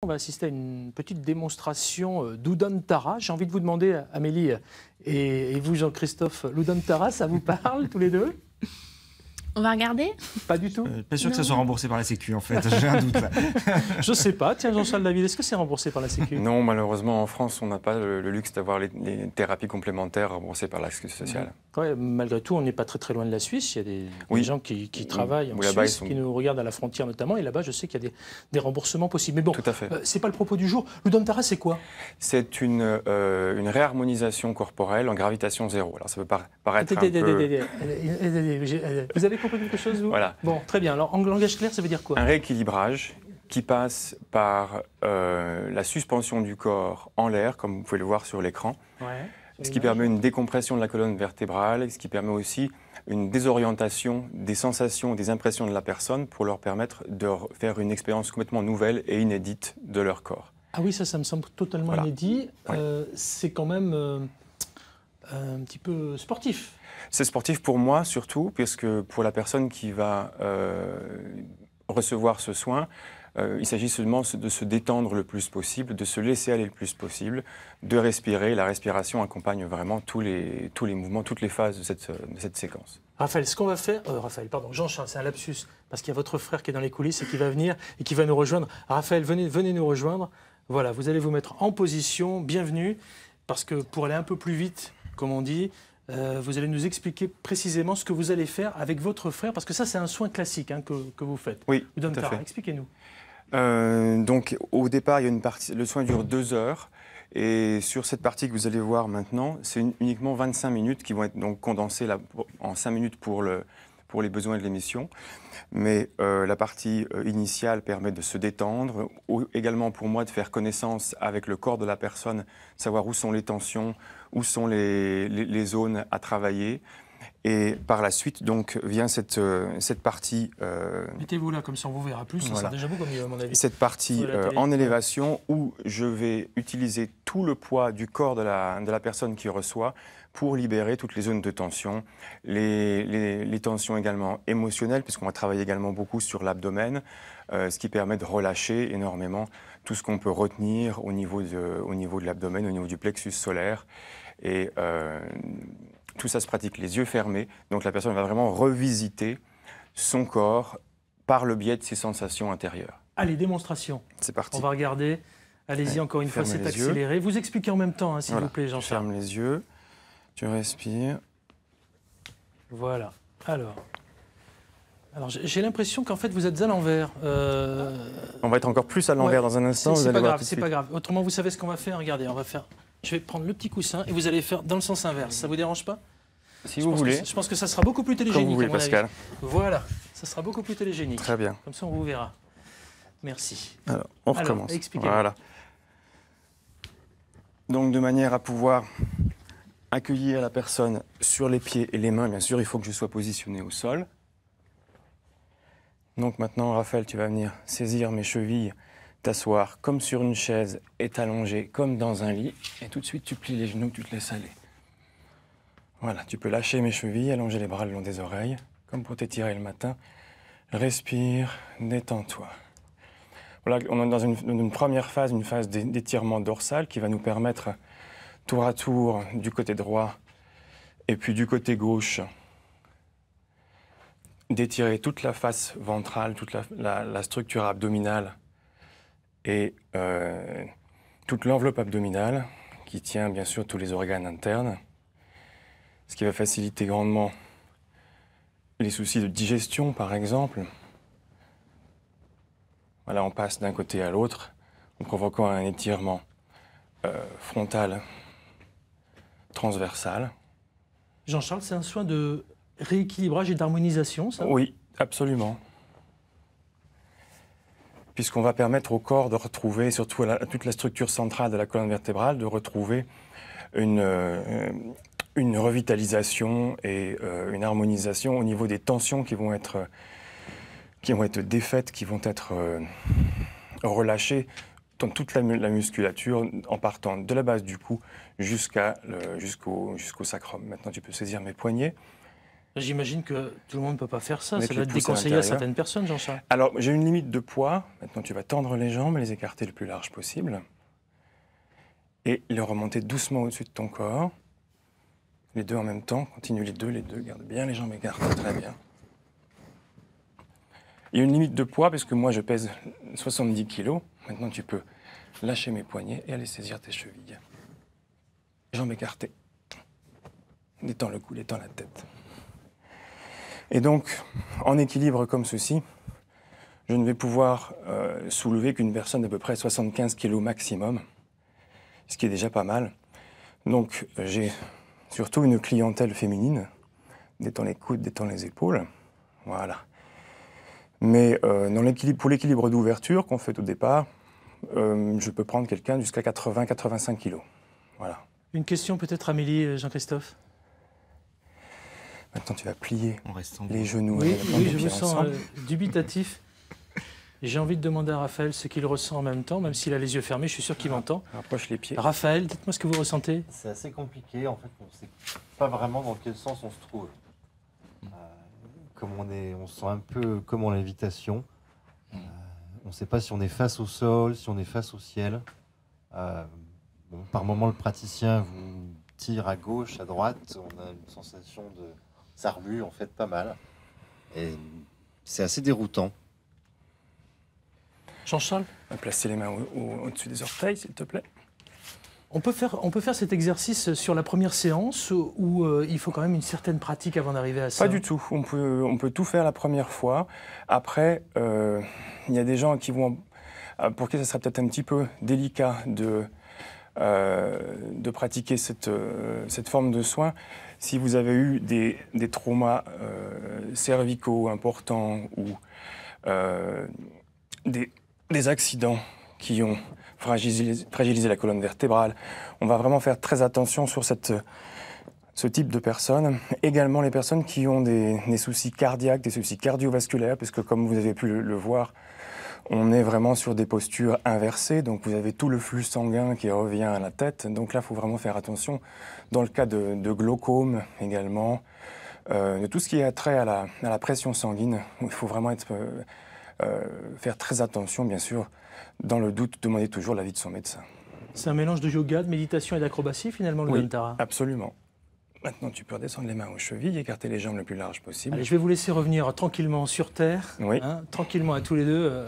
On va assister à une petite démonstration d'Udantara. J'ai envie de vous demander, Amélie et vous, Jean-Christophe, l'Udantara, ça vous parle tous les deux? On va regarder? Pas du tout. Pas sûr que ça soit remboursé par la Sécu, en fait. J'ai un doute là. Je sais pas. Tiens, Jean-Charles David, est-ce que c'est remboursé par la Sécu? Non, malheureusement, en France, on n'a pas le luxe d'avoir les thérapies complémentaires remboursées par la Sécurité sociale. Ouais, malgré tout, on n'est pas très loin de la Suisse. Il y a des gens qui travaillent en Suisse, qui nous regardent à la frontière notamment. Et là-bas, je sais qu'il y a des remboursements possibles. Mais bon, tout à fait. C'est pas le propos du jour. L'Udantara, c'est quoi? C'est une réharmonisation corporelle en gravitation zéro. Alors, ça peut paraître un peu... Vous avez compris quelque chose, vous? Voilà. Bon, très bien. Alors, en langage clair, ça veut dire quoi? Un rééquilibrage qui passe par la suspension du corps en l'air, comme vous pouvez le voir sur l'écran, ce qui permet une décompression de la colonne vertébrale, ce qui permet aussi une désorientation des sensations, des impressions de la personne pour leur permettre de faire une expérience complètement nouvelle et inédite de leur corps. Ah oui, ça me semble totalement inédit. C'est quand même un petit peu sportif. C'est sportif pour moi surtout, puisque pour la personne qui va recevoir ce soin, il s'agit seulement de se détendre le plus possible, de se laisser aller le plus possible, de respirer. La respiration accompagne vraiment tous les mouvements, toutes les phases de cette séquence. Raphaël, ce qu'on va faire... Jean-Charles, c'est un lapsus, parce qu'il y a votre frère qui est dans les coulisses et qui va venir et qui va nous rejoindre. Raphaël, venez nous rejoindre. Voilà, vous allez vous mettre en position, bienvenue, parce que pour aller un peu plus vite, comme on dit, vous allez nous expliquer précisément ce que vous allez faire avec votre frère, parce que ça, c'est un soin classique que vous faites. Oui, tout à fait. Expliquez-nous. Donc, au départ, il y a une partie, le soin dure 2 heures. Et sur cette partie que vous allez voir maintenant, c'est uniquement 25 minutes qui vont être donc condensées là, en 5 minutes pour les besoins de l'émission. Mais la partie initiale permet de se détendre, également pour moi de faire connaissance avec le corps de la personne, savoir où sont les tensions, où sont les zones à travailler. Et par la suite, donc, vient cette partie... Mettez-vous là, comme ça on vous verra plus, ça sera déjà beaucoup mieux à mon avis. Cette partie en élévation où je vais utiliser tout le poids du corps de la personne qui reçoit pour libérer toutes les zones de tension, les tensions également émotionnelles, puisqu'on va travailler également beaucoup sur l'abdomen, ce qui permet de relâcher énormément tout ce qu'on peut retenir au niveau de l'abdomen, au niveau du plexus solaire. Et tout ça se pratique les yeux fermés, donc la personne va vraiment revisiter son corps par le biais de ses sensations intérieures. Allez, démonstration. C'est parti. On va regarder. Allez-y, encore une fois, c'est accéléré. Vous expliquez en même temps, hein, s'il vous plaît, Jean-Charles. Ferme les yeux, tu respires. Voilà. Alors j'ai l'impression qu'en fait, vous êtes à l'envers. On va être encore plus à l'envers dans un instant. C'est pas grave, c'est pas grave. Autrement, vous savez ce qu'on va faire. Regardez, on va faire... Je vais prendre le petit coussin et vous allez faire dans le sens inverse. Ça vous dérange pas? Si vous voulez. Je pense que ça sera beaucoup plus télégénique. Comme vous voulez, Pascal. Voilà, ça sera beaucoup plus télégénique. Très bien. Comme ça, on vous verra. Merci. Alors, on recommence. Expliquez-moi. Voilà. Donc, de manière à pouvoir accueillir la personne sur les pieds et les mains, bien sûr, il faut que je sois positionné au sol. Donc maintenant, Raphaël, tu vas venir saisir mes chevilles, t'asseoir comme sur une chaise et t'allonger comme dans un lit. Et tout de suite, tu plies les genoux, tu te laisses aller. Voilà, tu peux lâcher mes chevilles, allonger les bras le long des oreilles, comme pour t'étirer le matin. Respire, détends-toi. Voilà, on est dans une première phase, une phase d'étirement dorsal qui va nous permettre, tour à tour, du côté droit et puis du côté gauche, d'étirer toute la face ventrale, toute la structure abdominale et toute l'enveloppe abdominale qui tient bien sûr tous les organes internes, ce qui va faciliter grandement les soucis de digestion par exemple. Voilà, on passe d'un côté à l'autre en provoquant un étirement frontal transversal. Jean-Charles, c'est un soin de rééquilibrage et d'harmonisation, ça? Oui, absolument. Puisqu'on va permettre au corps de retrouver, surtout à toute la structure centrale de la colonne vertébrale, de retrouver une revitalisation et une harmonisation au niveau des tensions qui vont être défaites, qui vont être relâchées dans toute la musculature, en partant de la base du cou jusqu'au sacrum. Maintenant, tu peux saisir mes poignets. J'imagine que tout le monde ne peut pas faire ça. Avec Ça les doit être pouces à déconseillé à l'intérieur. certaines personnes, Jean-Charles. Alors, j'ai une limite de poids. Maintenant, tu vas tendre les jambes, les écarter le plus large possible. Et les remonter doucement au-dessus de ton corps. Les deux en même temps. Continue les deux. Garde bien les jambes écartées, très bien. Il y a une limite de poids parce que moi, je pèse 70 kg. Maintenant, tu peux lâcher mes poignets et aller saisir tes chevilles. Jambes écartées. Détends le cou, détends la tête. Et donc, en équilibre comme ceci, je ne vais pouvoir soulever qu'une personne d'à peu près 75 kg maximum, ce qui est déjà pas mal. Donc, j'ai surtout une clientèle féminine. Détends les coudes, détends les épaules. Voilà. Mais pour l'équilibre d'ouverture qu'on fait au départ, je peux prendre quelqu'un jusqu'à 80-85 kg. Voilà. Une question peut-être, Amélie, Jean-Christophe? Maintenant, tu vas plier On reste en les genoux. Oui, et les oui, pieds je me sens ensemble. dubitatif. J'ai envie de demander à Raphaël ce qu'il ressent en même temps, même s'il a les yeux fermés, je suis sûr qu'il m'entend. Rapproche les pieds. Raphaël, dites-moi ce que vous ressentez. C'est assez compliqué, en fait, on ne sait pas vraiment dans quel sens on se trouve. Comme on se sent un peu comme en lévitation. On ne sait pas si on est face au sol, si on est face au ciel. Bon, par moment, le praticien vous tire à gauche, à droite. On a une sensation de... Ça remue, en fait, pas mal. Et c'est assez déroutant. Jean-Charles, Placer les mains au-dessus des orteils, s'il te plaît. on peut faire cet exercice sur la première séance où il faut quand même une certaine pratique avant d'arriver à ça? Pas du tout. On peut tout faire la première fois. Après, il y a des gens qui vont, pour qui ça sera peut-être un petit peu délicat de pratiquer cette forme de soin. Si vous avez eu des traumas cervicaux importants ou des accidents qui ont fragilisé la colonne vertébrale, on va vraiment faire très attention sur ce type de personnes. Également les personnes qui ont des soucis cardiaques, des soucis cardiovasculaires, puisque comme vous avez pu le voir, on est vraiment sur des postures inversées, donc vous avez tout le flux sanguin qui revient à la tête. Donc là, il faut vraiment faire attention. Dans le cas de glaucome également, de tout ce qui a trait à la pression sanguine, il faut vraiment faire très attention, bien sûr. Dans le doute, demander toujours l'avis de son médecin. C'est un mélange de yoga, de méditation et d'acrobatie finalement, le Oui, Gantara. absolument. Maintenant, tu peux redescendre les mains aux chevilles, écarter les jambes le plus large possible. Allez, je vais vous laisser revenir tranquillement sur Terre, Oui. tranquillement à tous les deux.